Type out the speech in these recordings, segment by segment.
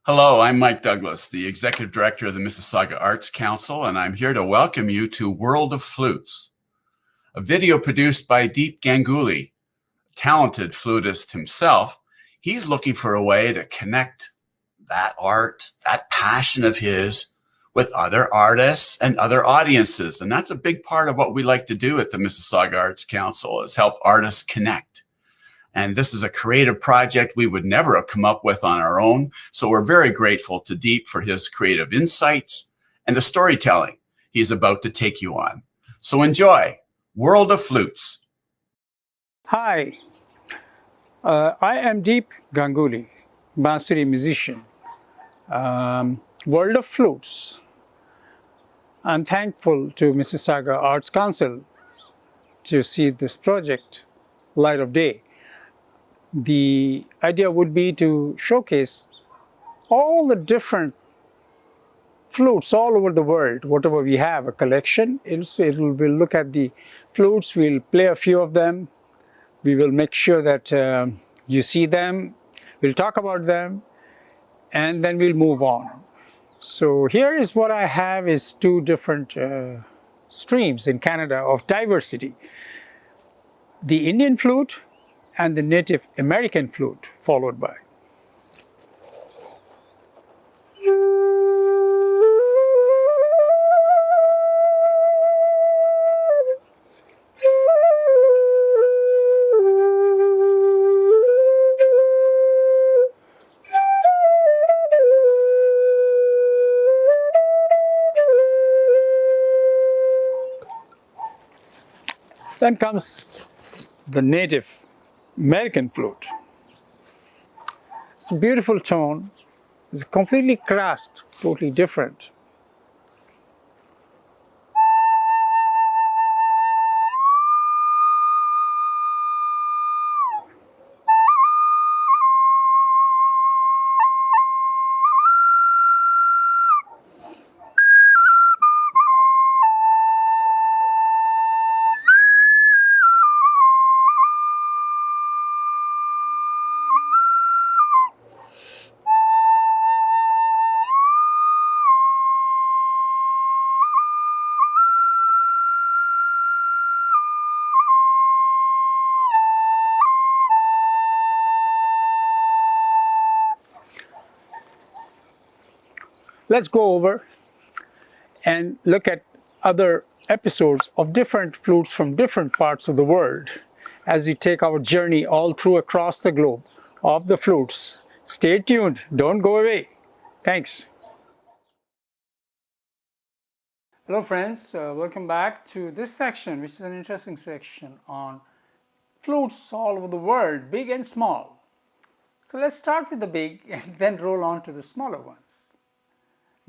Hello, I'm Mike Douglas, the Executive Director of the Mississauga Arts Council, and I'm here to welcome you to World of Flutes, a video produced by Deep Ganguly, a talented flutist himself. He's looking for a way to connect that art, that passion of his, with other artists and other audiences. And that's a big part of what we like to do at the Mississauga Arts Council, is help artists connect. And this is a creative project we would never have come up with on our own. So we're very grateful to Deep for his creative insights and the storytelling he's about to take you on. So enjoy World of Flutes. Hi, I am Deep Ganguly, BANSURI musician. World of Flutes. I'm thankful to Mississauga Arts Council to see this project light of day. The idea would be to showcase all the different flutes all over the world. Whatever we have, a collection, we'll look at the flutes, we'll play a few of them. We will make sure that you see them, we'll talk about them, and then we'll move on. So here is what I have is two different streams in Canada of diversity. The Indian flute and the Native American flute, followed by. Then comes the Native American flute. It's a beautiful tone. It's completely cracked, totally different. Let's go over and look at other episodes of different flutes from different parts of the world as we take our journey all through across the globe of the flutes. Stay tuned, don't go away. Thanks. Hello friends, welcome back to this section, which is an interesting section on flutes all over the world, big and small. So let's start with the big and then roll on to the smaller ones.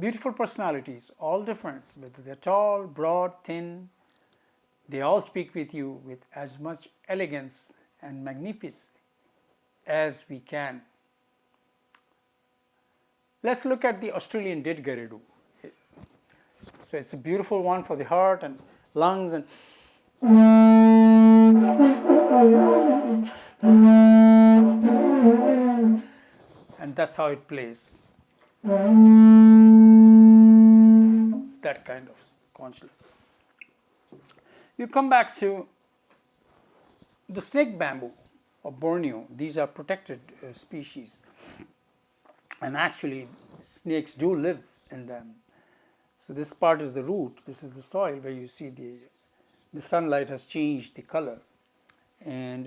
Beautiful personalities, all different, whether they're tall, broad, thin, they all speak with you with as much elegance and magnificence as we can. Let's look at the Australian didgeridoo. So it's a beautiful one for the heart and lungs, and that's how it plays. That kind of conchlet. You come back to the snake bamboo of Borneo. These are protected species, and actually snakes do live in them. So this part is the root, this is the soil where you see the sunlight has changed the color, and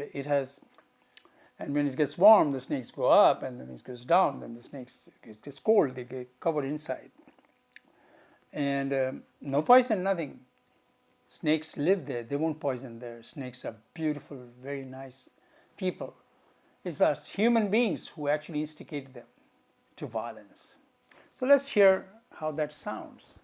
when it gets warm, the snakes go up, and then it goes down, then the snakes, it gets cold, they get covered inside. And no poison, nothing. Snakes live there, they won't poison there. Snakes are beautiful, very nice people. It's us human beings who actually instigated them to violence. So let's hear how that sounds.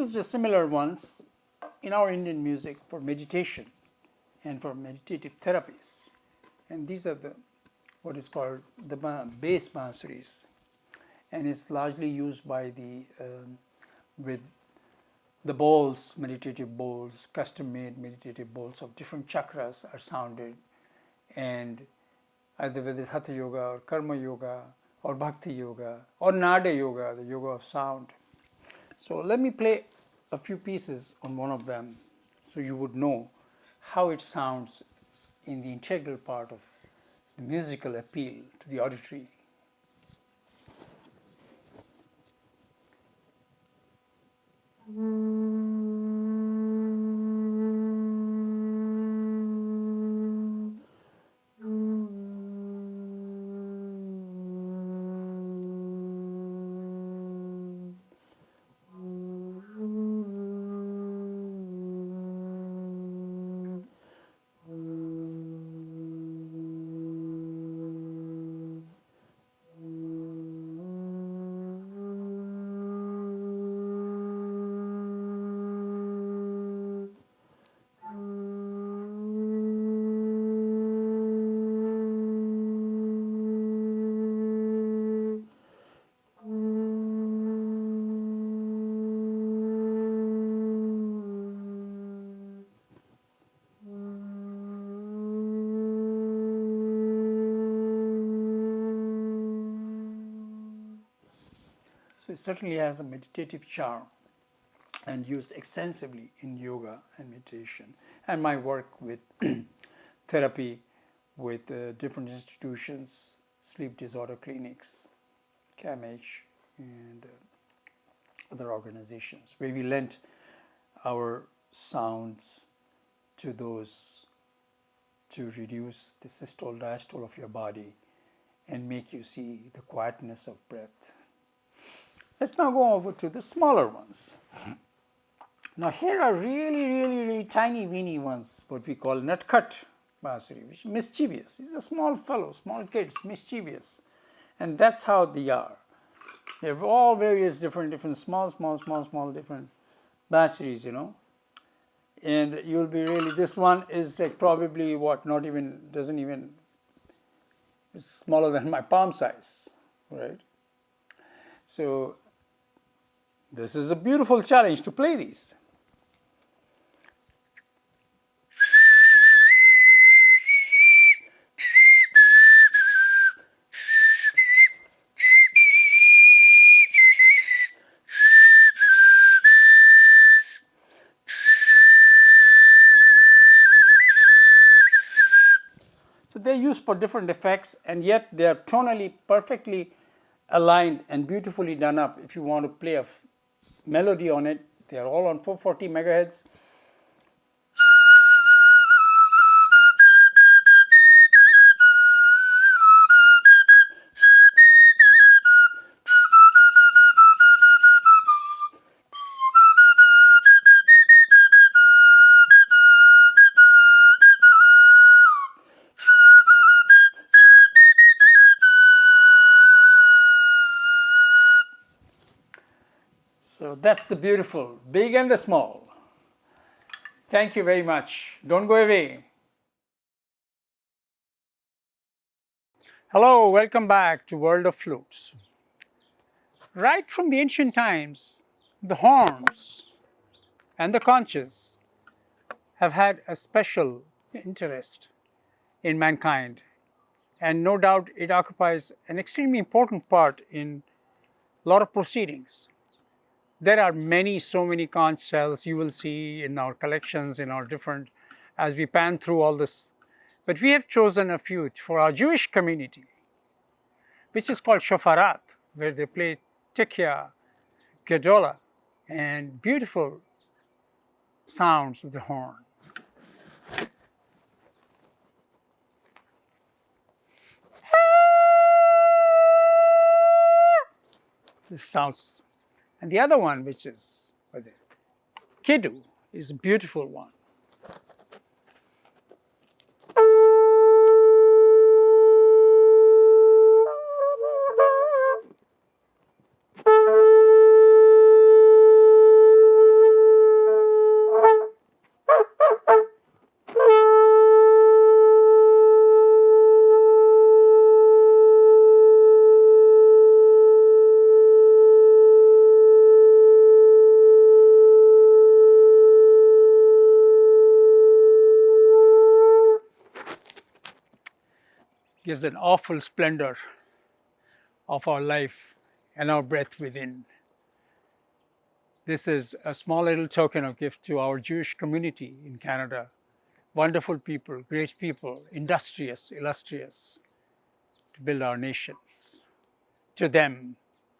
used similar ones in our Indian music for meditation and for meditative therapies. And these are what is called the bass bansuris, and it's largely used by with the bowls, meditative bowls, custom-made meditative bowls of different chakras are sounded, and either whether it's Hatha Yoga or Karma Yoga or Bhakti Yoga or Nada Yoga, the yoga of sound. So let me play a few pieces on one of them so you would know how it sounds in the integral part of the musical appeal to the auditory. So it certainly has a meditative charm and used extensively in yoga and meditation. And my work with therapy with different institutions, sleep disorder clinics, CAMH, and other organizations, where we lent our sounds to those to reduce the systole diastole of your body and make you see the quietness of breath. Let's now go over to the smaller ones. Now here are really tiny weeny ones, what we call nutcut bansuri, which is mischievous. He's a small fellow, small kids, mischievous. And that's how they are. They have all various different small different bansuris, you know. And you'll be really, this one is like probably what, it's smaller than my palm size, right? So this is a beautiful challenge to play these. So they're used for different effects, and yet they are tonally perfectly aligned and beautifully done up. If you want to play a melody on it, they are all on 440 megahertz. So that's the beautiful, big and the small. Thank you very much. Don't go away. Hello, welcome back to World of Flutes. Right from the ancient times, the horns and the conches have had a special interest in mankind, and no doubt it occupies an extremely important part in a lot of proceedings. There are so many conch shells you will see in our collections, in our different, as we pan through all this. But we have chosen a few for our Jewish community, which is called shofarat, where they play tekia, gedola, and beautiful sounds of the horn. This sounds, and the other one, which is kedu, is a beautiful one. gives an awful splendor of our life and our breath within. This is a small little token of gift to our Jewish community in Canada. Wonderful people, great people, industrious, illustrious, to build our nations. To them,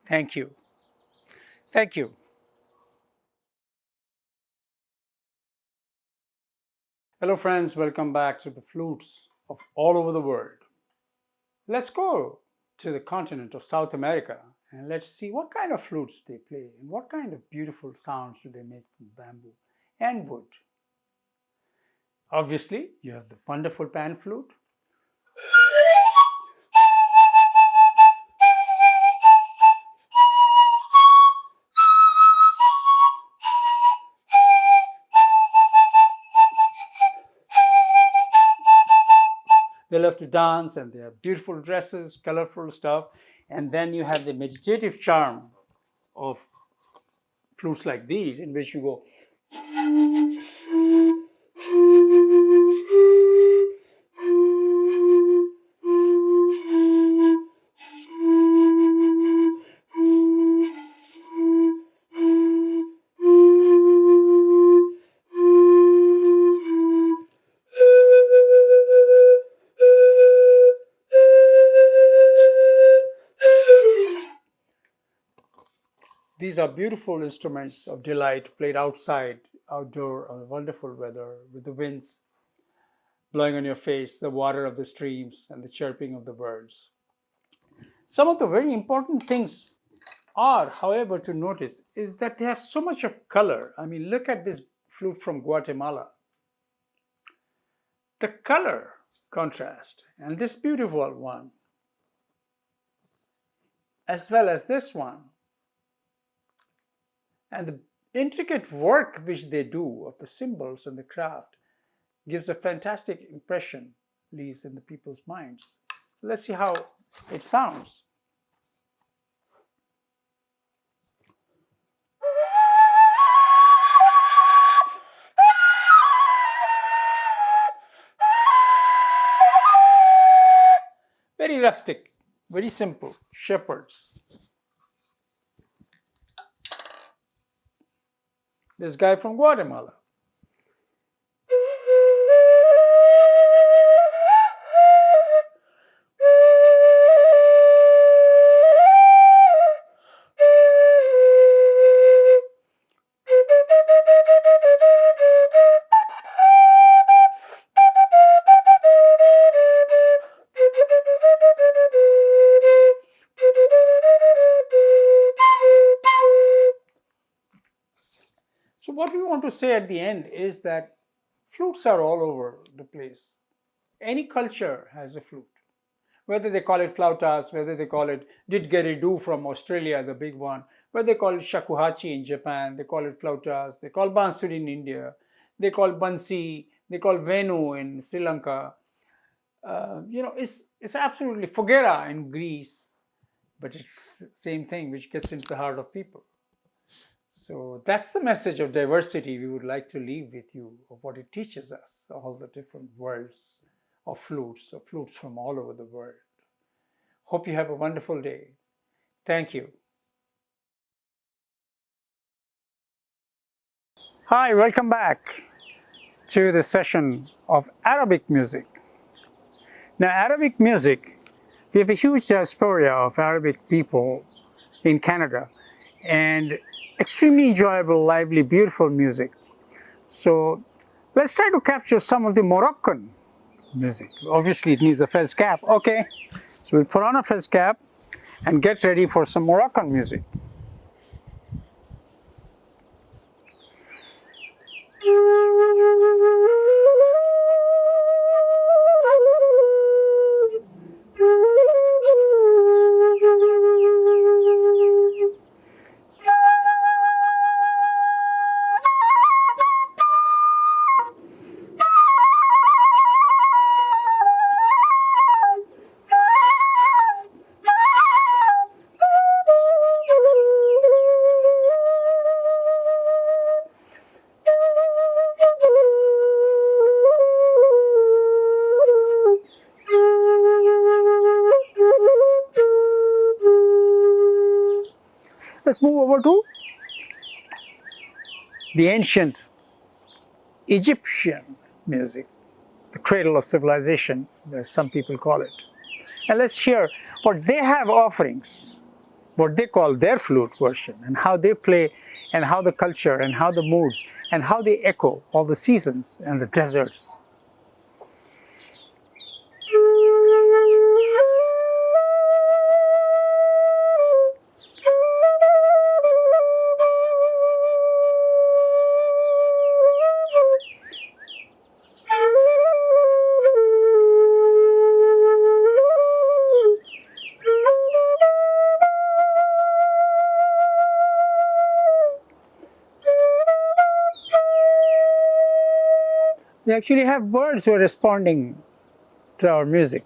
thank you. Thank you. Hello friends, welcome back to the flutes of all over the world. Let's go to the continent of South America and let's see what kind of flutes they play and what kind of beautiful sounds do they make from bamboo and wood. Obviously, you have the wonderful pan flute. They love to dance and they have beautiful dresses, colorful stuff. And then you have the meditative charm of flutes like these, in which you go. These are beautiful instruments of delight played outside, outdoor, on wonderful weather, with the winds blowing on your face, the water of the streams, and the chirping of the birds. Some of the very important things are, however, to notice is that they have so much of color. I mean, look at this flute from Guatemala. The color contrast, and this beautiful one, as well as this one, and the intricate work which they do of the symbols and the craft gives a fantastic impression, leaves in the people's minds. So let's see how it sounds. Very rustic, very simple, shepherds. This guy from Guatemala. So what we want to say at the end is that flutes are all over the place. Any culture has a flute. Whether they call it flautas, whether they call it didgeridoo from Australia, the big one, whether they call it shakuhachi in Japan, they call it flautas, they call bansuri in India, they call bansi, they call venu in Sri Lanka. It's absolutely fogera in Greece, but it's the same thing which gets into the heart of people. So that's the message of diversity we would like to leave with you, of what it teaches us, all the different worlds of flutes from all over the world. Hope you have a wonderful day. Thank you. Hi, welcome back to the session of Arabic music. Now, Arabic music, we have a huge diaspora of Arabic people in Canada, and extremely enjoyable, lively, beautiful music. So let's try to capture some of the Moroccan music. Obviously, it needs a fez cap. Okay, so we'll put on a fez cap and get ready for some Moroccan music. let's move over to the ancient Egyptian music, the cradle of civilization, as some people call it. And let's hear what they have offerings, what they call their flute version, and how they play, and how the culture, and how the moods, and how they echo all the seasons and the deserts. We actually have birds who are responding to our music.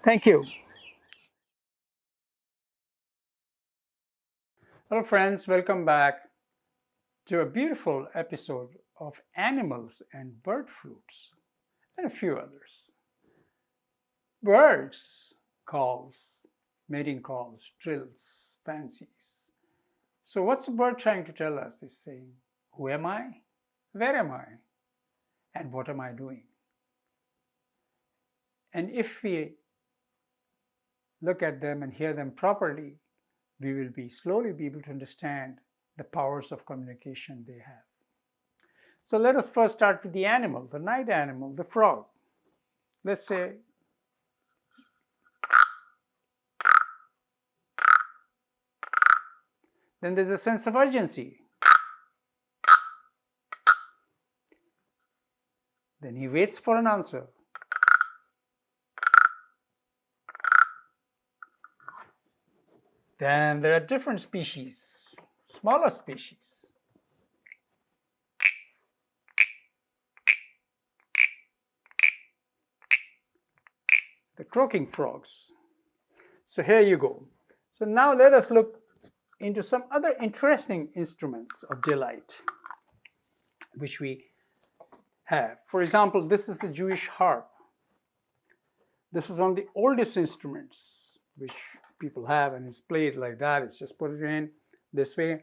Thank you. Hello friends, welcome back to a beautiful episode of Animals and Bird Flutes and a few others. Birds calls, mating calls, trills, fancies. So what's the bird trying to tell us? It's saying, who am I? Where am I? And what am I doing? And if we look at them and hear them properly, we will slowly be able to understand the powers of communication they have. So let us first start with the animal, the night animal, the frog. Let's say, then there's a sense of urgency. Then he waits for an answer. Then there are different species, smaller species. The croaking frogs. So here you go. So now let us look into some other interesting instruments of delight which we have. For example, this is the Jewish harp. This is one of the oldest instruments which people have, and it's played like that. It's just put it in this way.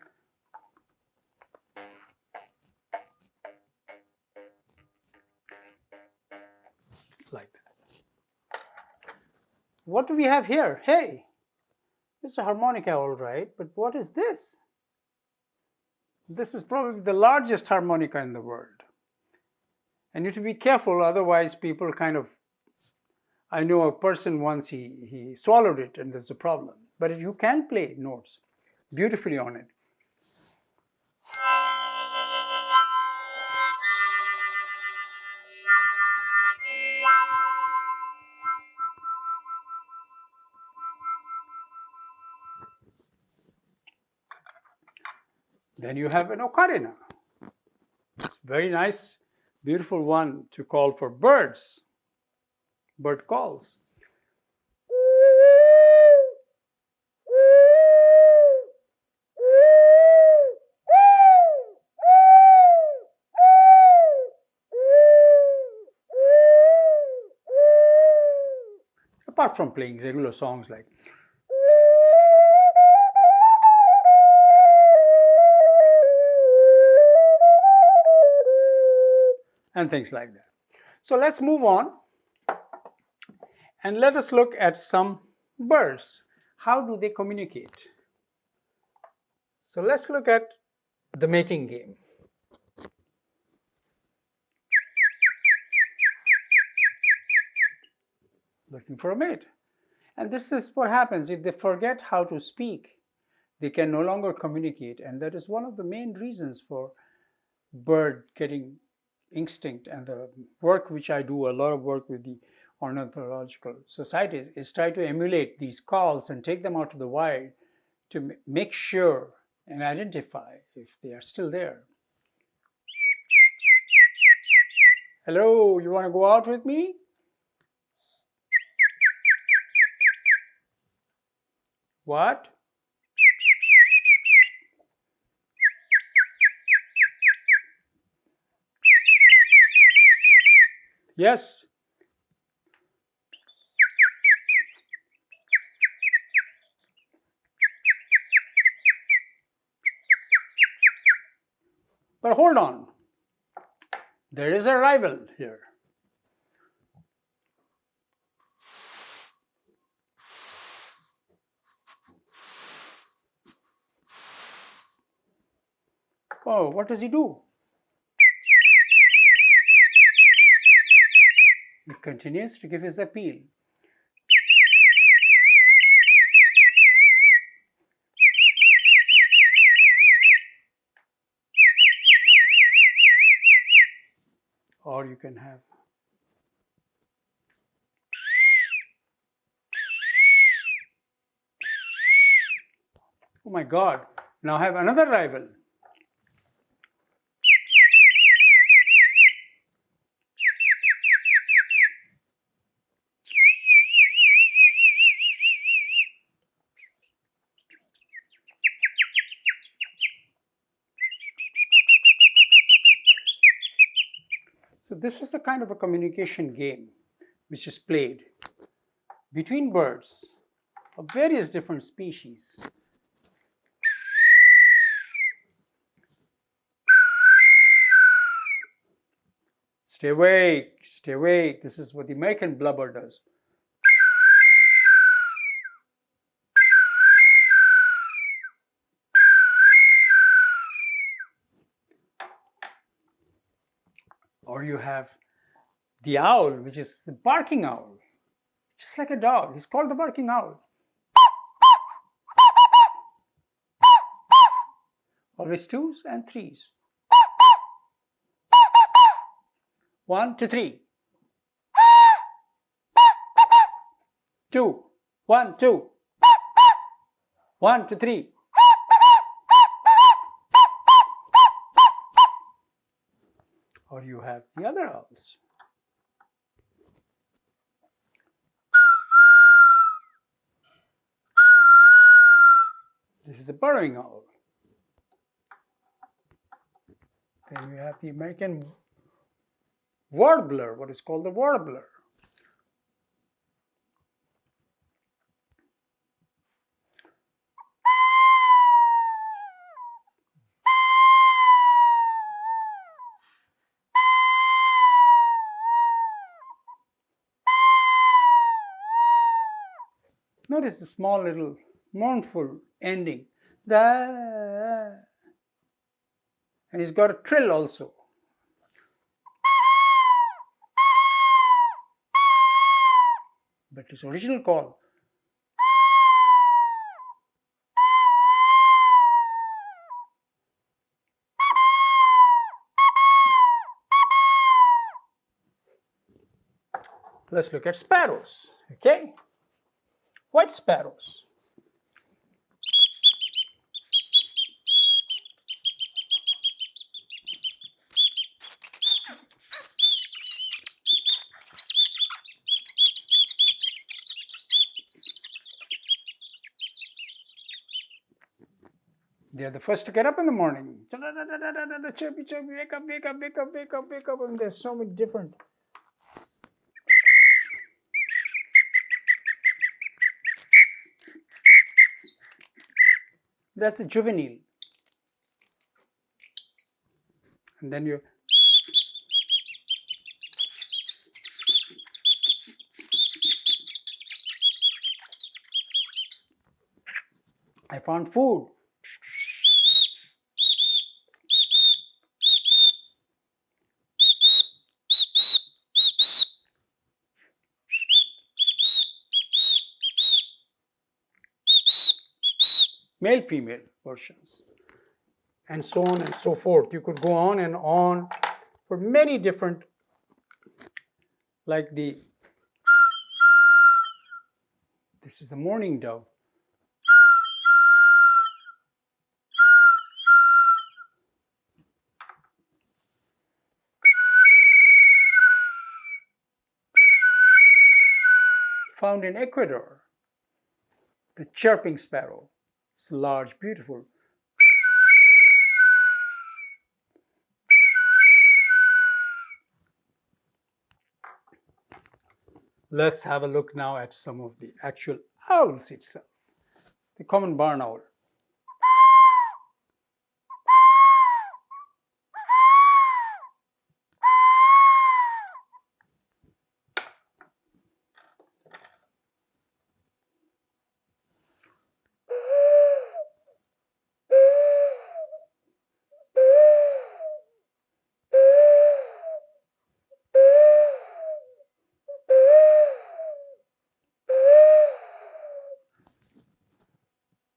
Like that. What do we have here? Hey, it's a harmonica, all right, but what is this? This is probably the largest harmonica in the world. And you have to be careful, otherwise people kind of, I know a person once, he swallowed it and there's a problem. But you can play notes beautifully on it. Then you have an ocarina. It's very nice, beautiful one to call for birds. Bird calls. Apart from playing regular songs like and things like that. So let's move on and let us look at some birds. How do they communicate? So let's look at the mating game. Looking for a mate. And this is what happens if they forget how to speak. They can no longer communicate, and that is one of the main reasons for bird getting extinct. And the work which I do, a lot of work with the ornithological societies is try to emulate these calls and take them out to the wild to make sure and identify if they are still there. Hello, you want to go out with me? What? Yes. But hold on. There is a rival here. Oh, what does he do? He continues to give his appeal. Or you can have oh my God, now I have another rival. So this is the kind of a communication game which is played between birds of various different species. Stay awake, stay awake. This is what the American blubber does. Or you have the owl, which is the barking owl. Just like a dog, he's called the barking owl. Always twos and threes. 1 to 3. 2, 1, 2. 1 to 3. Or you have the other owls. This is a burrowing owl. Then you have the American warbler, what is called the warbler. Notice the small little mournful ending. Da. And he's got a trill also. But his original call. Let's look at sparrows, okay? White sparrows. They are the first to get up in the morning. Chirpy, chirpy, wake up, wake up, wake up, wake up, wake up. And there's so many different. That's the juvenile. And then you I found food. Male female versions, and so on and so forth. You could go on and on for many different, like the This is the mourning dove. Found in Ecuador. The chirping sparrow. It's large, beautiful. Let's have a look now at some of the actual owls itself. The common barn owl.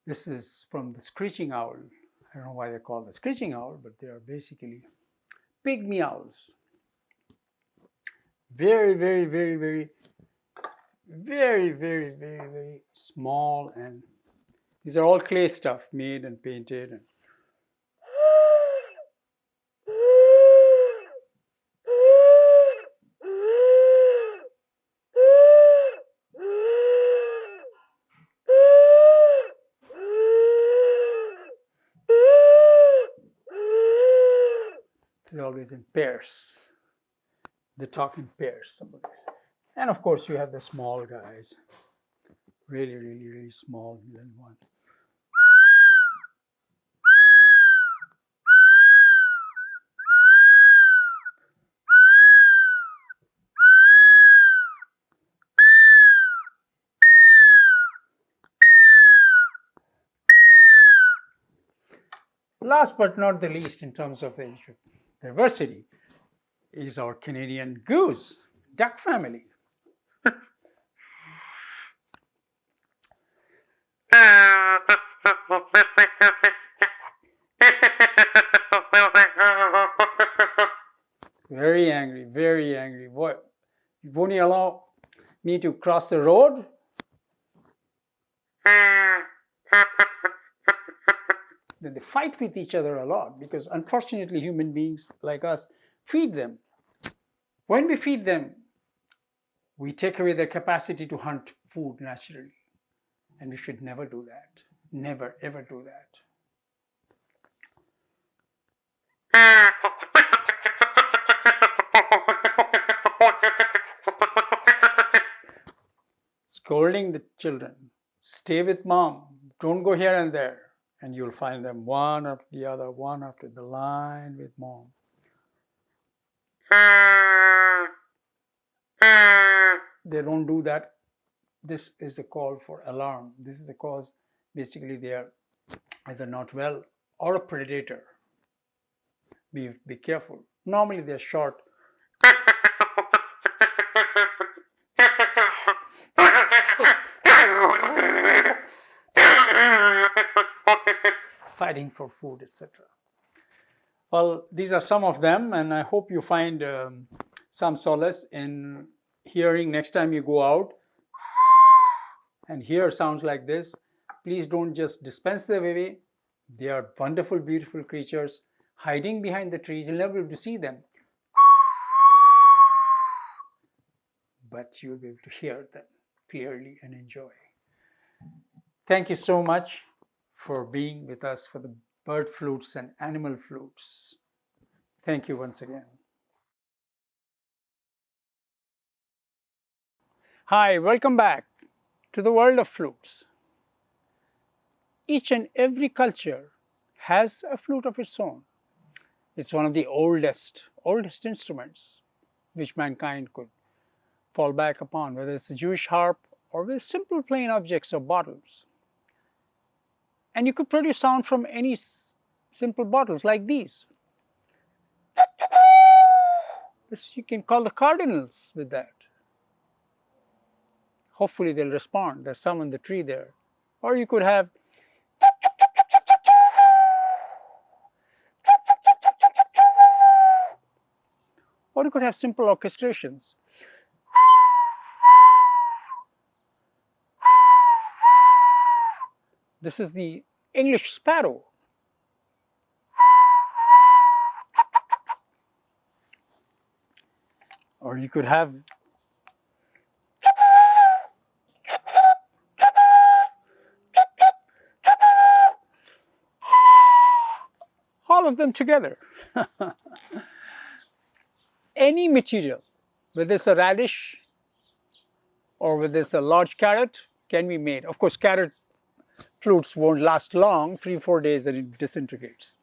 This is from the screeching owl. I don't know why they call the screeching owl, but they are basically pygmy owls. Very, very, very, very, very, very, very, very small, and these are all clay stuff made and painted. And they're always in pairs. They talk in pairs, some of these. And of course, you have the small guys. Really, really, really small little one. Last but not the least, in terms of age diversity, is our Canadian goose, duck family. Very angry, very angry. What? Won't you allow me to cross the road? Then they fight with each other a lot because unfortunately human beings like us feed them. When we feed them, we take away their capacity to hunt food naturally. And we should never do that. Never, ever do that. Scolding the children. Stay with mom. Don't go here and there. And you'll find them one after the other, one after the line with mom. They don't do that. This is a call for alarm. This is a cause, basically they are either not well or a predator. Be careful. Normally they're short. Fighting for food, etc. Well, these are some of them, and I hope you find some solace in hearing next time you go out and hear sounds like this. Please don't just dispense them away. They are wonderful, beautiful creatures hiding behind the trees. You'll never be able to see them, but you'll be able to hear them clearly and enjoy. Thank you so much for being with us for the bird flutes and animal flutes. Thank you once again. Hi, welcome back to the world of flutes. Each and every culture has a flute of its own. It's one of the oldest instruments which mankind could fall back upon, whether it's a Jewish harp or with simple plain objects or bottles. And you could produce sound from any simple bottles like these. You can call the cardinals with that. Hopefully they'll respond. There's some on the tree there. Or you could have simple orchestrations. This is the English sparrow. Or you could have all of them together. Any material, whether it's a radish or whether it's a large carrot, can be made. Of course, carrot flutes won't last long, 3-4 days, and it disintegrates.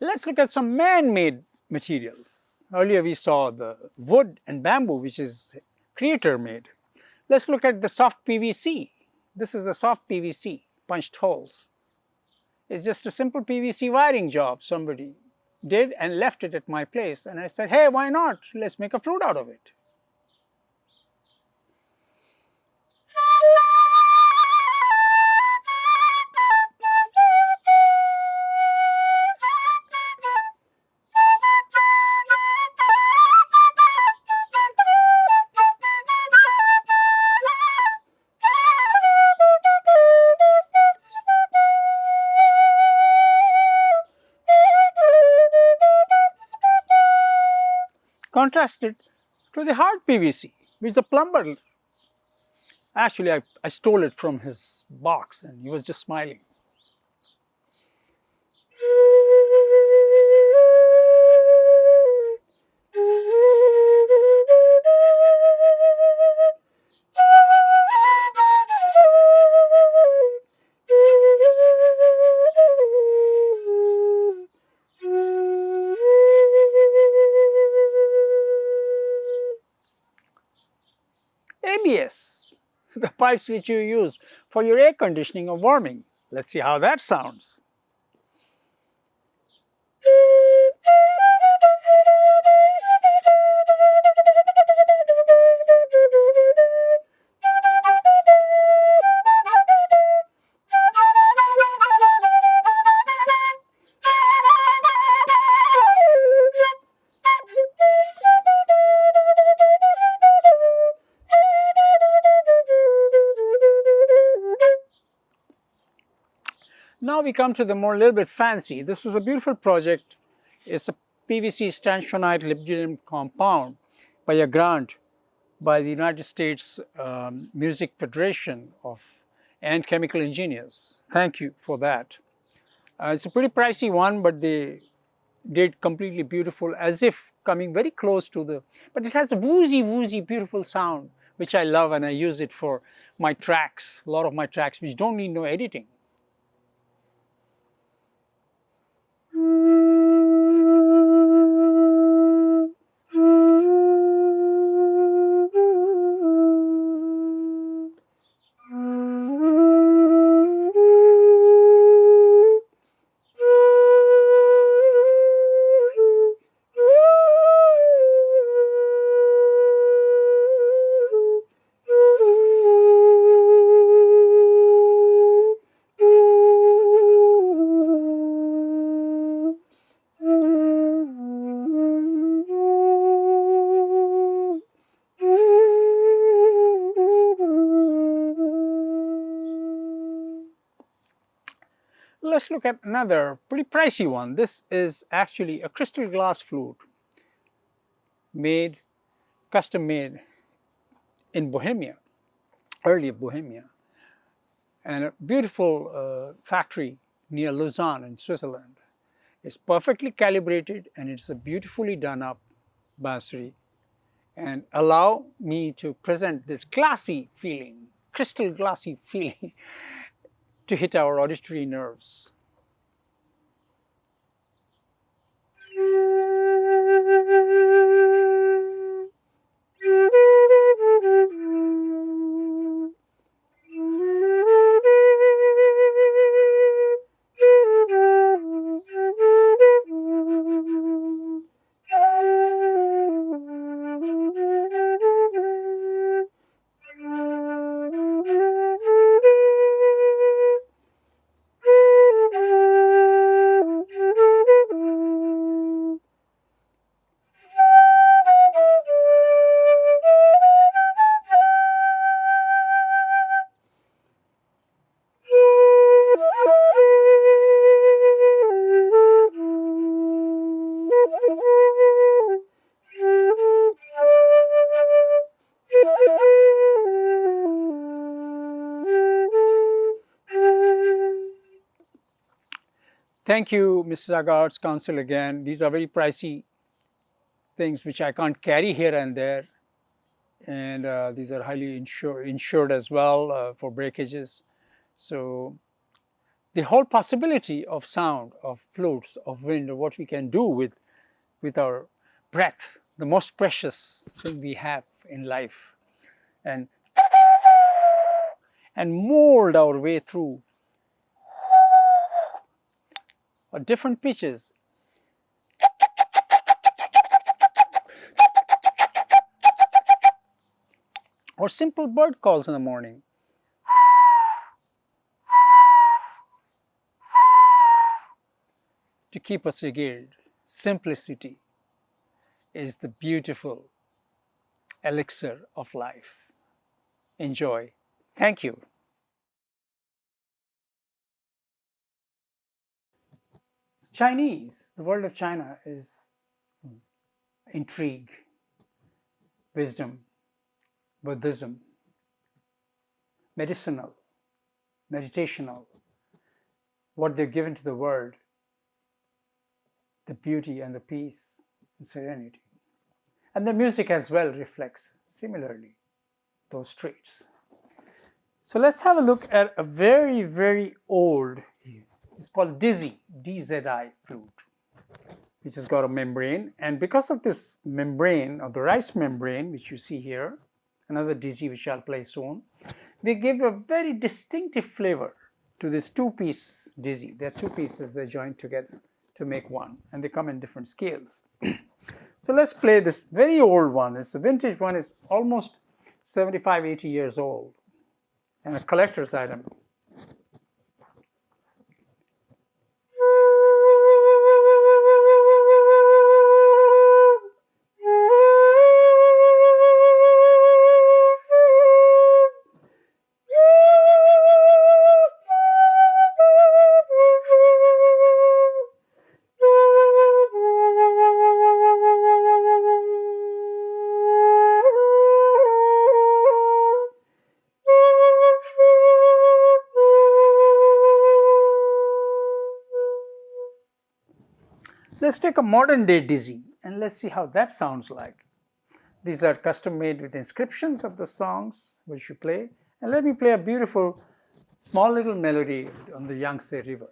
Let's look at some man-made materials. Earlier we saw the wood and bamboo, which is creator-made. Let's look at the soft PVC. This is the soft PVC, punched holes. It's just a simple PVC wiring job somebody did and left it at my place. And I said, hey, why not? Let's make a flute out of it. Contrasted to the hard PVC, which the plumber, actually I stole it from his box and he was just smiling. ABS, the pipes which you use for your air conditioning or warming. Let's see how that sounds. Now we come to the little bit fancy. This was a beautiful project. It's a PVC stanchionite lignite compound by a grant by the United States Music Federation and Chemical Engineers. Thank you for that. It's a pretty pricey one, but they did completely beautiful, as if coming very close to the, but it has a woozy, beautiful sound, which I love, and I use it for my tracks, a lot of my tracks, which don't need no editing. Let's look at another pretty pricey one. This is actually a crystal glass flute made, custom made in Bohemia, early Bohemia, and a beautiful factory near Lausanne in Switzerland. It's perfectly calibrated and it's a beautifully done up bansuri, and allow me to present this glassy feeling, crystal glassy feeling to hit our auditory nerves. Thank you, Mrs. Saga Arts Council again. These are very pricey things which I can't carry here and there. And these are highly insured as well for breakages. So the whole possibility of sound, of flutes, of wind, of what we can do with our breath, the most precious thing we have in life, and mold our way through different pitches. Or simple bird calls in the morning. To keep us regaled. Simplicity is the beautiful elixir of life. Enjoy. Thank you. Chinese, the world of China is intrigue, wisdom, Buddhism, medicinal, meditational, what they've given to the world, the beauty and the peace and serenity. And the music as well reflects similarly those traits. So let's have a look at a very, very old, it's called Dizzy, D-Z-I flute, which has got a membrane. And because of this membrane, or the rice membrane, which you see here, another Dizzy which I'll play soon, they give a very distinctive flavor to this two-piece Dizzy. There are two pieces that join together to make one, and they come in different scales. So let's play this very old one. It's a vintage one. It's almost 75, 80 years old, and a collector's item. Let's take a modern day Dizzy and let's see how that sounds like. These are custom made with inscriptions of the songs which you play. And let me play a beautiful small little melody on the Yangtze River.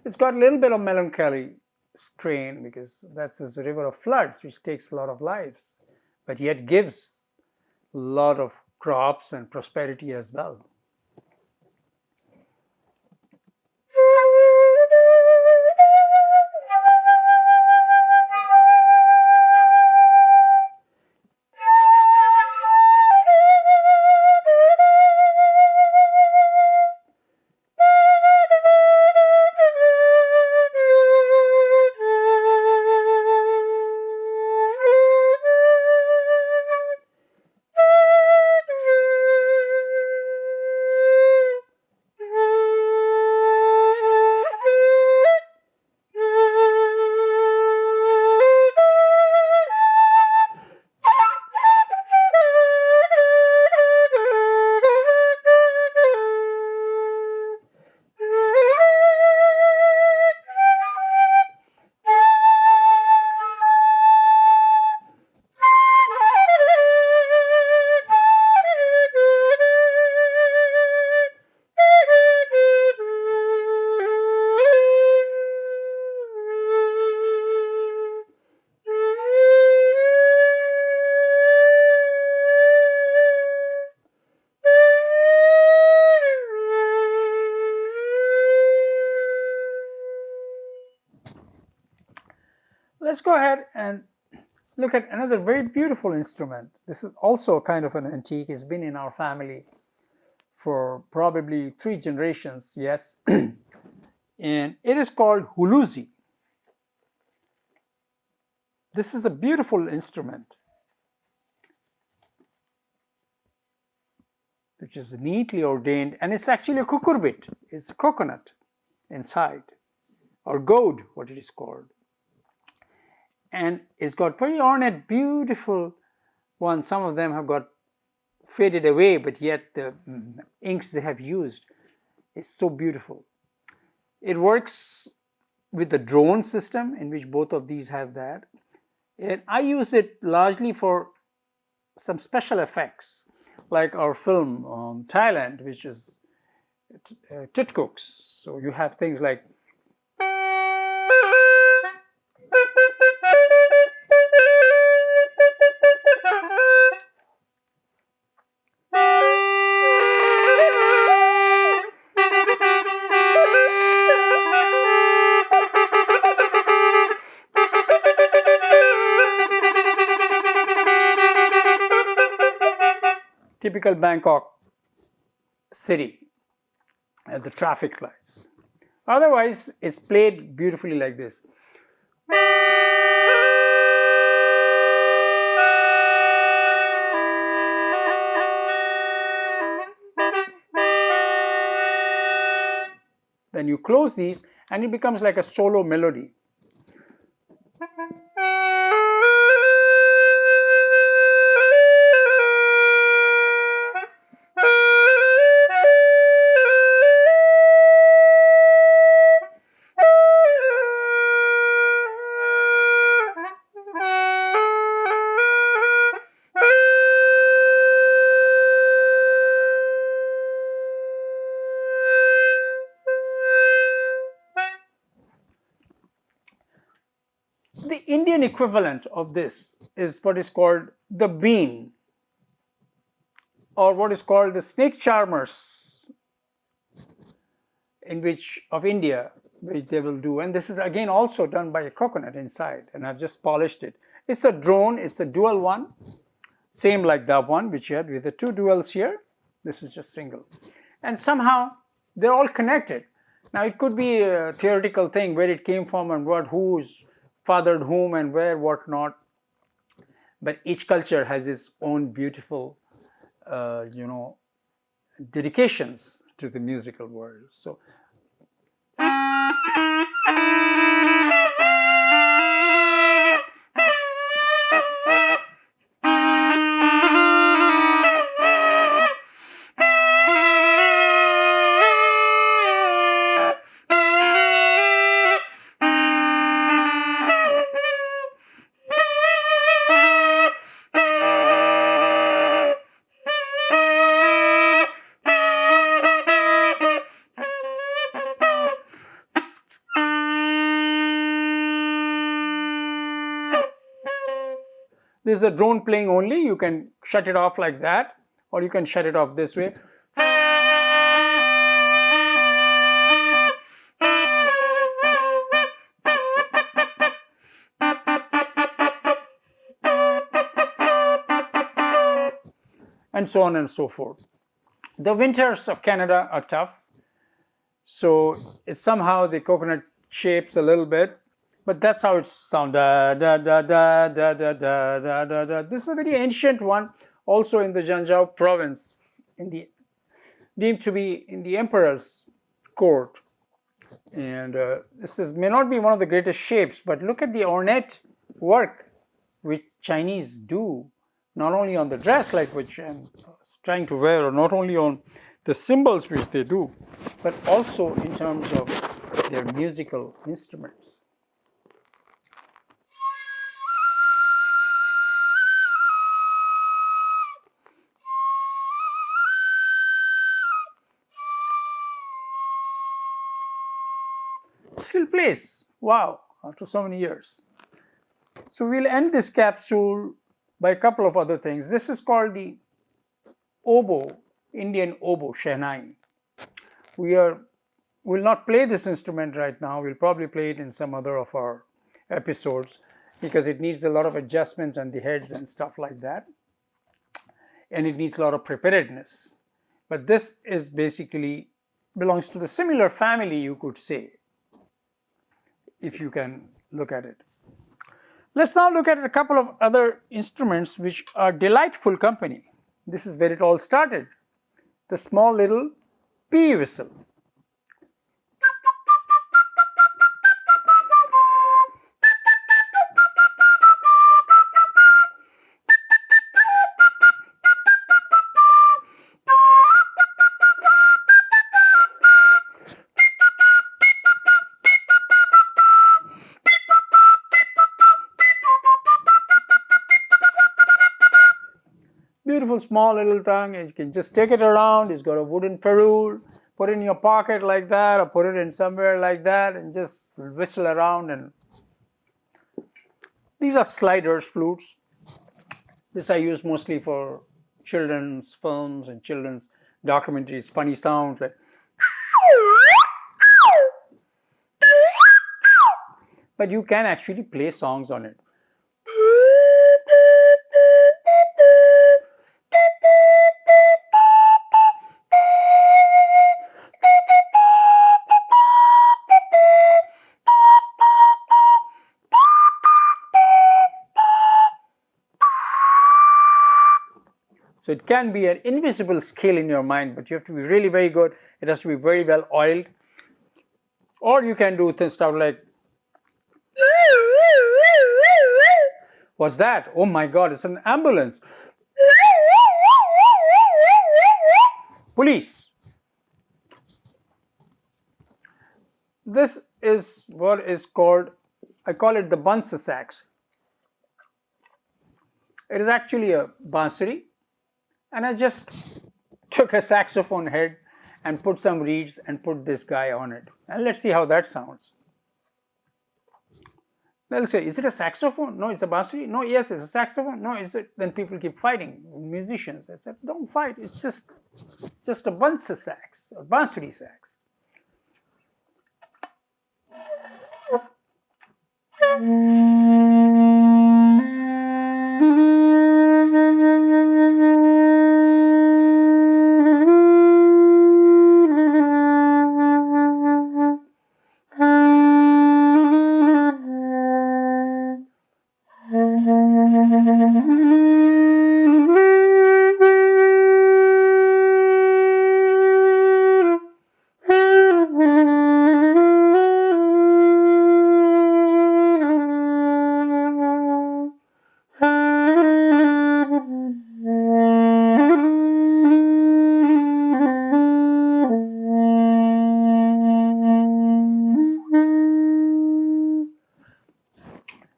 It's got a little bit of melancholy strain because that's a river of floods which takes a lot of lives, but yet gives a lot of crops and prosperity as well. Let's go ahead and look at another very beautiful instrument. This is also kind of an antique. It's been in our family for probably 3 generations, yes. And it is called huluzi. This is a beautiful instrument which is neatly ordained, and it's actually a cucurbit. It's a coconut inside, or gourd, what it is called. And it's got very ornate, beautiful ones. Some of them have got faded away, but yet the inks they have used is so beautiful. It works with the drone system, in which both of these have that. And I use it largely for some special effects, like our film Thailand, which is Titkooks. So you have things like typical Bangkok city at the traffic lights. Otherwise, it's played beautifully like this. Then you close these and it becomes like a solo melody. The Indian equivalent of this is what is called the bean, or what is called the snake charmers of India, which they will do. And this is again also done by a coconut inside, and I've just polished it. It's a drone, it's a dual one, same like that one which you had with the two duals here. This is just single. And somehow they're all connected. Now it could be a theoretical thing where it came from and who's fathered whom and where, what not. But each culture has its own beautiful, dedications to the musical world. So. This is a drone playing only. You can shut it off like that, or you can shut it off this way. And so on and so forth. The winters of Canada are tough, so it's somehow the coconut shapes a little bit. But that's how it sounds. Da, da, da, da, da, da, da, da, da, da. This is a very ancient one, also in the Zhangjiao province, deemed to be in the emperor's court. And this may not be one of the greatest shapes, but look at the ornate work which Chinese do, not only on the dress like which I'm trying to wear, or not only on the symbols which they do, but also in terms of their musical instruments. Still plays. Wow, after so many years. So we'll end this capsule by a couple of other things. This is called the oboe, Indian oboe, Shehnai. We'll not play this instrument right now. We'll probably play it in some other of our episodes because it needs a lot of adjustment on the heads and stuff like that. And it needs a lot of preparedness. But this is basically belongs to the similar family, you could say, if you can look at it. Let's now look at a couple of other instruments which are delightful company. This is where it all started. The small little pea whistle. Beautiful small little tongue. You can just take it around. It's got a wooden ferrule. Put it in your pocket like that, or put it in somewhere like that, and just whistle around. And these are sliders flutes. This I use mostly for children's films and children's documentaries. Funny sounds like. But you can actually play songs on it. So it can be an invisible skill in your mind, but you have to be really very good. It has to be very well oiled. Or you can do stuff like, what's that? Oh my God, it's an ambulance. Police. This is what is called, I call it the Bansuri sax. It is actually a bansuri, and I just took a saxophone head and put some reeds and put this guy on it. And let's see how that sounds. They'll say, is it a saxophone? No, it's a bansuri. No, yes, it's a saxophone. No, is it? Then people keep fighting, musicians. I said, don't fight, it's just a bansuri sax, or bansuri sax.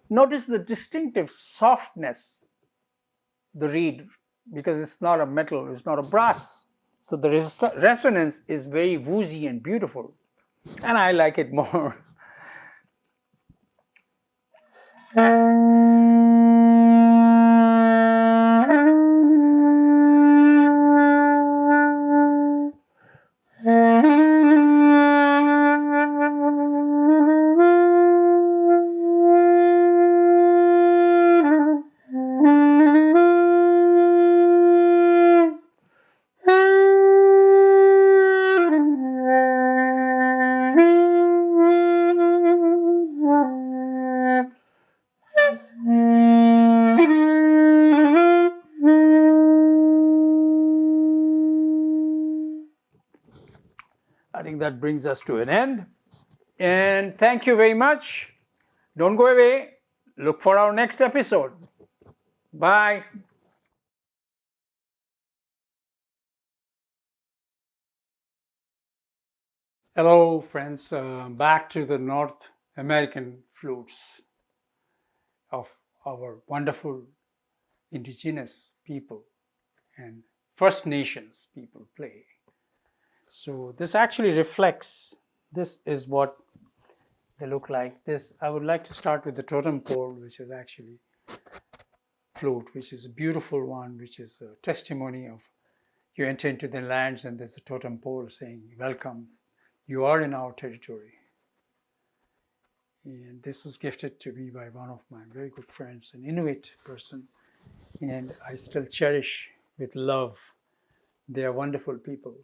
Notice the distinctive softness, the reed, because it's not a metal, it's not a brass. So the resonance is very woozy and beautiful, and I like it more. I think that brings us to an end. And thank you very much. Don't go away. Look for our next episode. Bye. Hello, friends. Back to the North American flutes of our wonderful indigenous people and First Nations people play. So this actually reflects, this is what they look like. This, I would like to start with the totem pole, which is actually flute, which is a beautiful one, which is a testimony of you enter into the lands and there's a totem pole saying, welcome, you are in our territory. And this was gifted to me by one of my very good friends, an Inuit person, and I still cherish with love. They are wonderful people.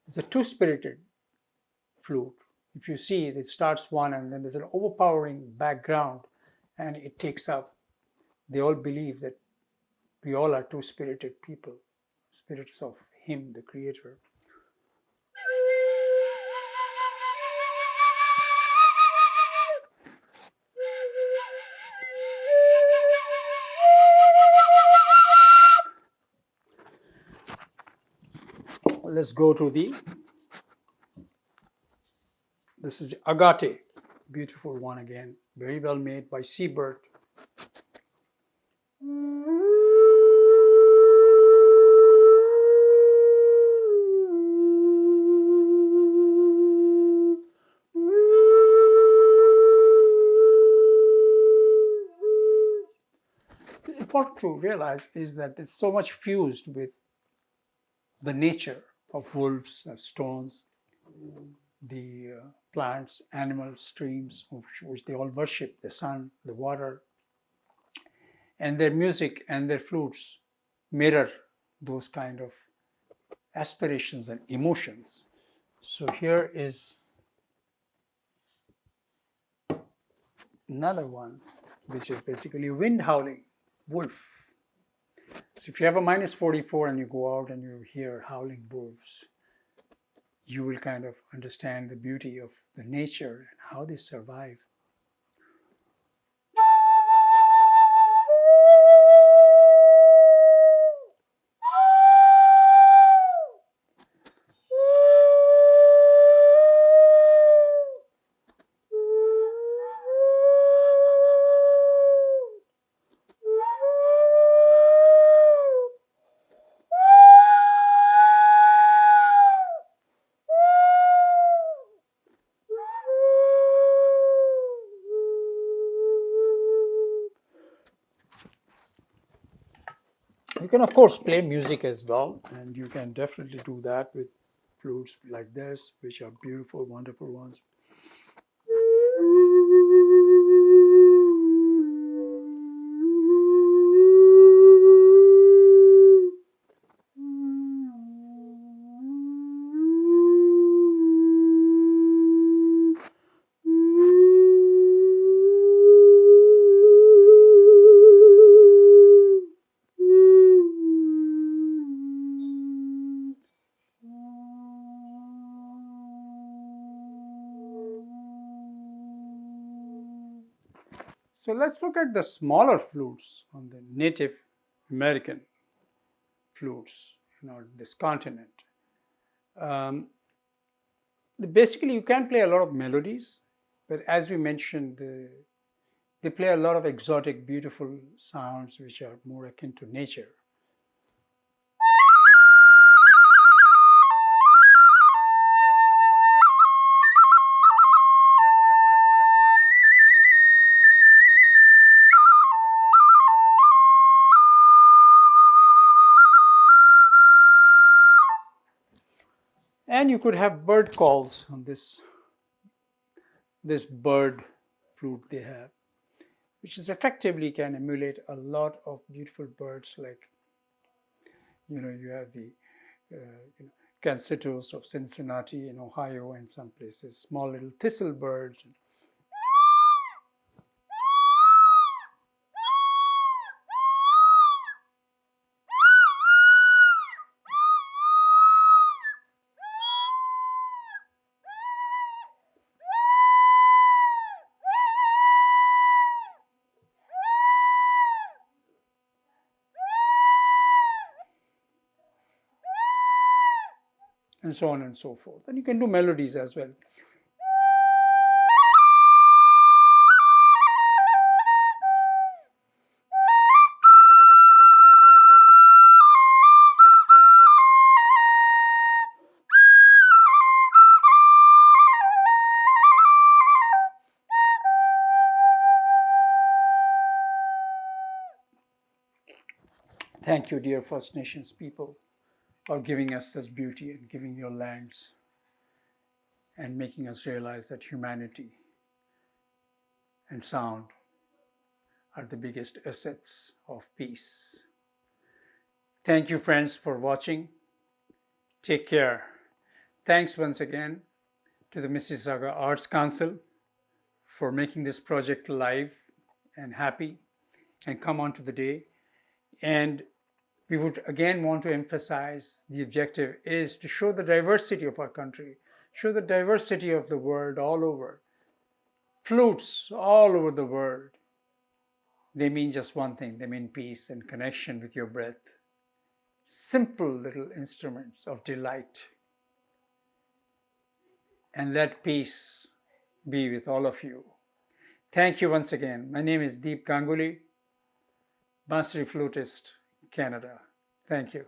It's a two-spirited flute. If you see, it starts one and then there's an overpowering background and it takes up. They all believe that we all are two-spirited people, spirits of Him, the Creator. let's go to this is agate, beautiful one again, very well made by Seabird. Important to realize is that it's so much fused with the nature of wolves, stones, the plants, animals, streams, which they all worship, the sun, the water, and their music and their flutes mirror those kind of aspirations and emotions. So here is another one, which is basically wind howling, wolf. So if you have a -44 and you go out and you hear howling wolves, you will kind of understand the beauty of the nature and how they survive. You can, of course, play music as well, and you can definitely do that with flutes like this, which are beautiful, wonderful ones. So let's look at the smaller flutes on the Native American flutes in this continent. Basically, you can play a lot of melodies, but as we mentioned, they play a lot of exotic, beautiful sounds which are more akin to nature. And you could have bird calls on this bird flute they have, which is effectively can emulate a lot of beautiful birds, like you have the Cansitos of Cincinnati in Ohio and some places, small little thistle birds. And so on and so forth. And you can do melodies as well. Thank you, dear First Nations people, for giving us such beauty and giving your lands and making us realize that humanity and sound are the biggest assets of peace. Thank you, friends, for watching. Take care. Thanks once again to the Mississauga Arts Council for making this project live and happy and come on to the day. And we would again want to emphasize the objective is to show the diversity of our country, show the diversity of the world all over. Flutes all over the world, they mean just one thing. They mean peace and connection with your breath simple little instruments of delight. And let peace be with all of you. Thank you once again. My name is Deep Ganguly, Bansuri flutist, Canada. Thank you.